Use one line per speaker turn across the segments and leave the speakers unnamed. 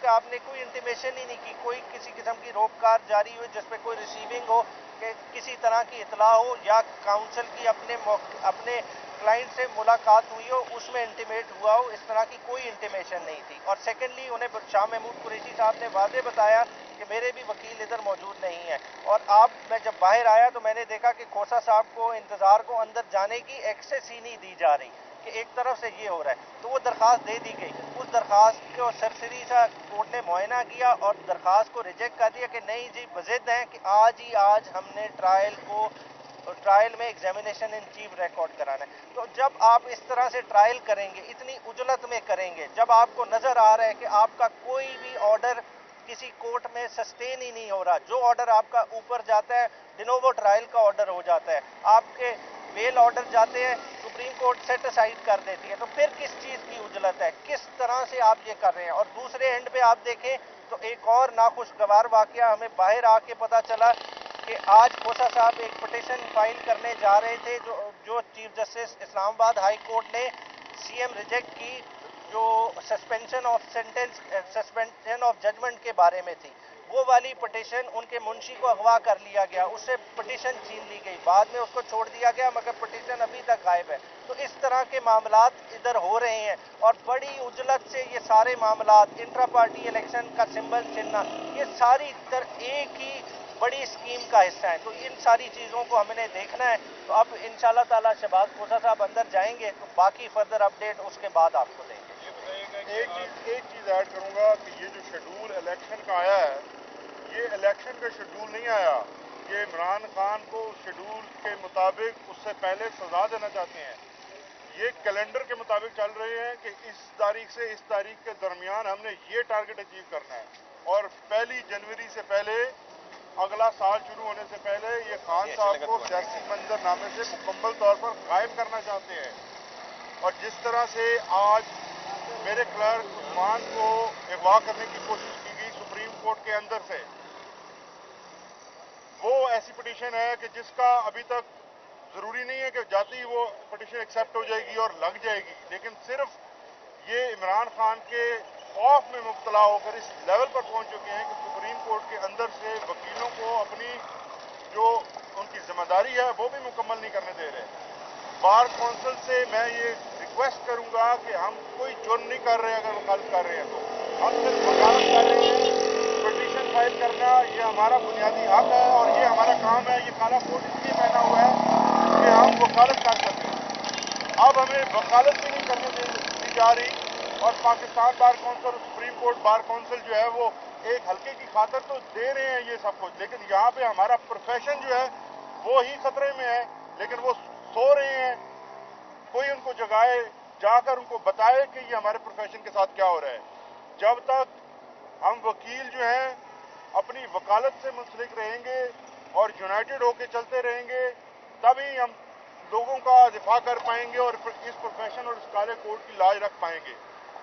آپ نے کوئی انٹیمیشن ہی نہیں کی, کوئی کسی قسم کی روکار جاری ہوئی جس پہ کوئی ریسیونگ ہو کہ کسی طرح کی اطلاع ہو یا کاؤنسل کی اپنے کلائنٹ سے ملاقات ہوئی ہو اس میں انٹیمیٹ ہوا ہو, اس طرح کی کوئی انٹیمیشن نہیں تھی. اور سیکنڈلی انہیں شاہ محمود قریشی صاحب نے واضح بتایا کہ میرے بھی وکیل ادھر موجود نہیں ہے. اور میں جب باہر آیا تو میں نے دیکھا کہ کھوسہ صاحب کو انتظار کو اندر جانے کی ایکسیس ہی نہیں دی جا رہی کہ ایک طرف سے یہ ہو رہا ہے. تو وہ درخواست دے دی گئی, اس درخواست کو سرسری سا کورٹ نے معائنہ کیا اور درخواست کو ریجیکٹ کر دیا کہ نہیں جی بضد ہیں کہ آج ہم نے ٹرائل میں ایگزامینیشن ان چیف ریکارڈ کرانا ہے. تو جب آپ اس طرح سے ٹرائل کریں گے, اتنی اجلت میں کریں گے, جب آپ کو نظر آ رہا ہے کہ آپ کا کوئی بھی آرڈر کسی کورٹ میں سسٹین ہی نہیں ہو رہا, جو آرڈر آپ کا اوپر جاتا ہے ڈینوو ٹرائل کا آرڈر ہو جاتا ہے, آپ کے بیل آرڈر جاتے ہیں سپریم کورٹ سیٹ اسائڈ کر دیتی ہے, تو پھر کس چیز کی اجلت ہے, کس طرح سے آپ یہ کر رہے ہیں. اور دوسرے اینڈ پہ آپ دیکھیں تو ایک اور ناخوشگوار واقعہ ہمیں باہر آ کے پتہ چلا کہ آج کھوسہ صاحب ایک پٹیشن فائل کرنے جا رہے تھے جو چیف جسٹس اسلام آباد ہائی کورٹ نے سی ایم ریجیکٹ کی, جو سسپینشن آف ججمنٹ کے بارے میں تھی. وہ والی پٹیشن ان کے منشی کو اغوا کر لیا گیا, اس سے پٹیشن چھین لی گئی, بعد میں اس کو چھوڑ دیا گیا مگر پٹیشن ابھی تک غائب ہے. تو اس طرح کے معاملات ادھر ہو رہے ہیں اور بڑی اجلت سے یہ سارے معاملات, انٹرا پارٹی الیکشن کا سمبل چننا, یہ ساری ایک ہی بڑی اسکیم کا حصہ ہے. تو ان ساری چیزوں کو ہم نے دیکھنا ہے. تو اب انشاءاللہ تعالی شہباز کھوسہ صاحب اندر جائیں گے تو باقی فردر اپڈیٹ اس کے بعد آپ کو دیں گے.
ایک چیز ایڈ کروں گا کہ یہ جو شیڈول الیکشن کا آیا ہے, یہ الیکشن کا شیڈول نہیں آیا, یہ عمران خان کو شیڈول کے مطابق اس سے پہلے سزا دینا چاہتے ہیں. یہ کیلنڈر کے مطابق چل رہے ہیں کہ اس تاریخ سے اس تاریخ کے درمیان ہم نے یہ ٹارگٹ اچیو کرنا ہے, اور 1 جنوری سے پہلے, اگلا سال شروع ہونے سے پہلے یہ خان صاحب کو سیاسی منظر نامے سے مکمل طور پر غائب کرنا چاہتے ہیں. اور جس طرح سے آج میرے کلرک عثمان کو اغوا کرنے کی کوشش کی گئی سپریم کورٹ کے اندر سے, وہ ایسی پٹیشن ہے کہ جس کا ابھی تک ضروری نہیں ہے کہ جاتی ہی وہ پٹیشن ایکسیپٹ ہو جائے گی اور لگ جائے گی, لیکن صرف یہ عمران خان کے خوف میں مبتلا ہو کر اس لیول پر پہنچ چکے ہیں کہ سپریم کورٹ کے اندر سے وکیلوں کو اپنی جو ان کی ذمہ داری ہے وہ بھی مکمل نہیں کرنے دے رہے. بار کونسل سے میں یہ ریکویسٹ کروں گا کہ ہم کوئی جرم نہیں کر رہے, اگر وکالت کر رہے ہیں تو ہم صرف وکالت کر رہے ہیں. پٹیشن فائل کرنا یہ ہمارا بنیادی حق ہے اور یہ ہمارا کام ہے. یہ کالا کوٹ اس لیے پہنا ہوا ہے کہ ہم وکالت کر سکیں. اب ہمیں وکالت بھی نہیں کرنے دی جا رہی, اور پاکستان بار کونسل اور سپریم کورٹ بار کونسل جو ہے وہ ایک ہلکے کی خاطر تو دے رہے ہیں یہ سب کچھ, لیکن یہاں پہ ہمارا پروفیشن جو ہے وہ ہی خطرے میں ہے. لیکن وہ سو رہے ہیں, کوئی ان کو جگائے, جا کر ان کو بتائے کہ یہ ہمارے پروفیشن کے ساتھ کیا ہو رہا ہے. جب تک ہم وکیل جو ہیں اپنی وکالت سے منسلک رہیں گے اور یونائٹڈ ہو کے چلتے رہیں گے, تبھی ہم لوگوں کا دفاع کر پائیں گے اور اس پروفیشن اور اس کالے کوٹ کی لاج رکھ پائیں گے.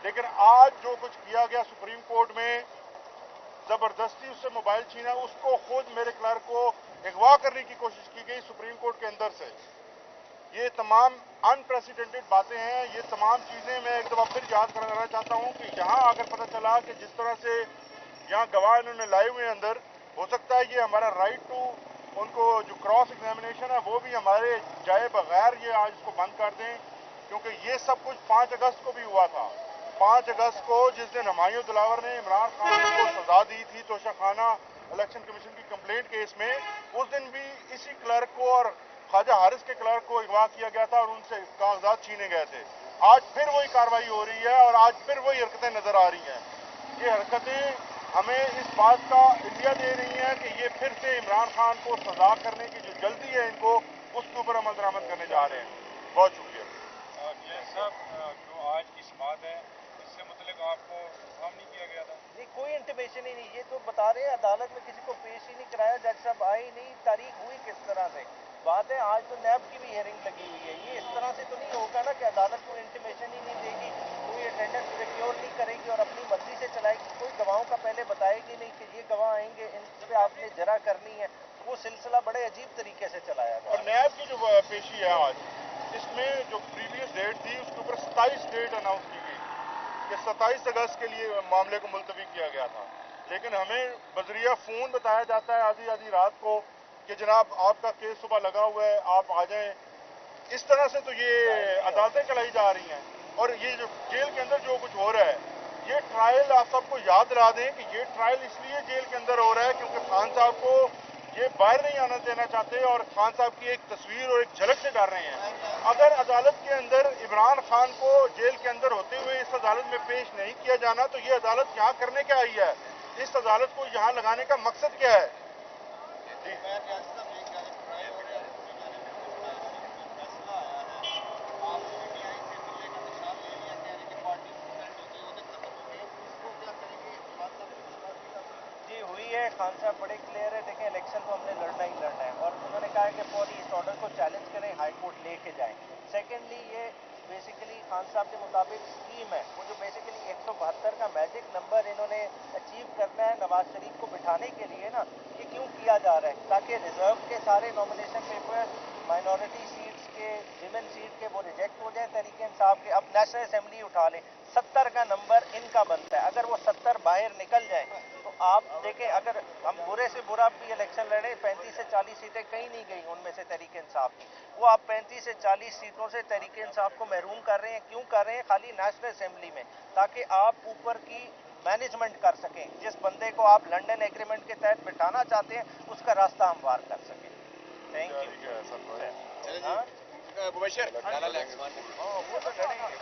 لیکن آج جو کچھ کیا گیا سپریم کورٹ میں, زبردستی اس سے موبائل چھینا, اس کو خود میرے کلرک کو اغوا کرنے کی کوشش کی گئی سپریم کورٹ کے اندر سے. یہ تمام انپریسیڈنٹڈ باتیں ہیں. یہ تمام چیزیں میں ایک دفعہ پھر یاد کرانا چاہتا ہوں کہ یہاں آ کر پتہ چلا کہ جس طرح سے یہاں گواہ انہوں نے لائے ہوئے اندر, ہو سکتا ہے یہ ہمارا رائٹ ٹو ان کو جو کراس ایگزامینیشن ہے وہ بھی ہمارے جائے بغیر یہ آج اس کو بند کر دیں, کیونکہ یہ سب کچھ 5 اگست کو بھی ہوا تھا. 5 اگست کو جس دن ہمایوں دلاور نے عمران خان کو سزا دی تھی توشہ خانہ الیکشن کمیشن کی کمپلینٹ کیس میں, اس دن بھی اسی کلرک کو اور خواجہ حارث کے کلرک کو اغوا کیا گیا تھا اور ان سے کاغذات چھینے گئے تھے. آج پھر وہی کارروائی ہو رہی ہے اور آج پھر وہی حرکتیں نظر آ رہی ہیں. یہ حرکتیں ہمیں اس بات کا انڈیا دے رہی ہیں کہ یہ پھر سے عمران خان کو سزا کرنے کی جو جلدی ہے ان کو, اس کے اوپر عمل درآمد کرنے جا رہے ہیں. بہت شکریہ.
صاحب, جو آج کی سماعت ہے اس سے متعلق آپ کو انفارم نہیں کیا گیا تھا؟
نہیں, کوئی انٹیمیشن ہی نہیں. یہ تو بتا رہے ہیں عدالت میں کسی کو پیش ہی نہیں کرایا, جج صاحب آئے ہی نہیں. تاریخ ہوئی کس طرح سے بات ہے, آج تو نیب کی بھی ہیئرنگ لگی ہوئی ہے. یہ اس طرح سے تو نہیں ہوگا نا کہ عدالت کو انٹیمیشن ہی نہیں دے گی, کوئی اٹینڈنس سیکیور نہیں کرے گی اور اپنی مرضی سے چلائے گی. کوئی گواہوں کا پہلے بتائے گی نہیں کہ یہ گواہ آئیں گے, ان پہ آپ نے جرا کرنی ہے. وہ سلسلہ بڑے عجیب طریقے سے چلایا گیا.
اور نیب کی جو پیشی ہے آج, اس میں جو پریویس ڈیٹ تھی اس کے اوپر 27 ڈیٹ اناؤنس کی گئی. کہ 27 اگست کے لیے معاملے کو ملتوی کیا گیا تھا، لیکن ہمیں بذریعہ فون بتایا جاتا ہے آدھی آدھی رات کو کہ جناب آپ کا کیس صبح لگا ہوا ہے، آپ آ جائیں۔ اس طرح سے تو یہ عدالتیں چلائی جا رہی ہیں، اور یہ جو جیل کے اندر جو کچھ ہو رہا ہے، یہ ٹرائل آپ سب کو یاد دلا دیں کہ یہ ٹرائل اس لیے جیل کے اندر ہو رہا ہے کیونکہ خان صاحب کو یہ باہر نہیں آنا دینا چاہتے اور خان صاحب کی ایک تصویر اور ایک جھلک سے ڈر رہے ہیں۔ اگر عدالت کے اندر عمران خان کو جیل کے اندر ہوتے ہوئے اس عدالت میں پیش نہیں کیا جانا تو یہ عدالت یہاں کرنے کیا آئی ہے؟ اس عدالت کو یہاں لگانے کا مقصد کیا ہے؟ جی
جی ہوئی ہے، خان صاحب بڑے کلیئر ہے، دیکھیں الیکشن تو ہم نے لڑنا ہی لڑنا ہے، اور انہوں نے کہا ہے کہ فوری اس آرڈر کو چیلنج کریں، ہائی کورٹ لے کے جائیں۔ سیکنڈلی یہ بیسیکلی خان صاحب کے مطابق اسکیم ہے، وہ جو بیسیکلی 172 کا میجک نمبر انہوں نے اچیو کرنا ہے نواز شریف کو بٹھانے کے لیے نا، یہ کیوں کیا جا رہا ہے؟ تاکہ ریزرو کے سارے نامینیشن پیپر مائنورٹی سیٹس کے، ویمن سیٹ کے، وہ ریجیکٹ ہو جائیں تحریک انصاف کے، اب نیشنل اسمبلی اٹھا لیں، 70 کا نمبر ان کا بنتا ہے، اگر وہ 70 باہر نکل جائیں تو آپ دیکھیں اگر ہم برے سے برا بھی الیکشن لڑیں 35 سے 40 سیٹیں کہیں نہیں گئی ان میں سے تحریک انصاف کی، وہ آپ 35 سے 40 سیٹوں سے تحریک انصاف کو محروم کر رہے ہیں، کیوں کر رہے ہیں؟ خالی نیشنل اسمبلی میں، تاکہ آپ اوپر کی مینجمنٹ کر سکیں، جس بندے کو آپ لنڈن ایگریمنٹ کے تحت بٹھانا چاہتے ہیں اس کا راستہ ہموار کر سکیں۔ Thank you.
مبشر
وہ تو لڑیں گے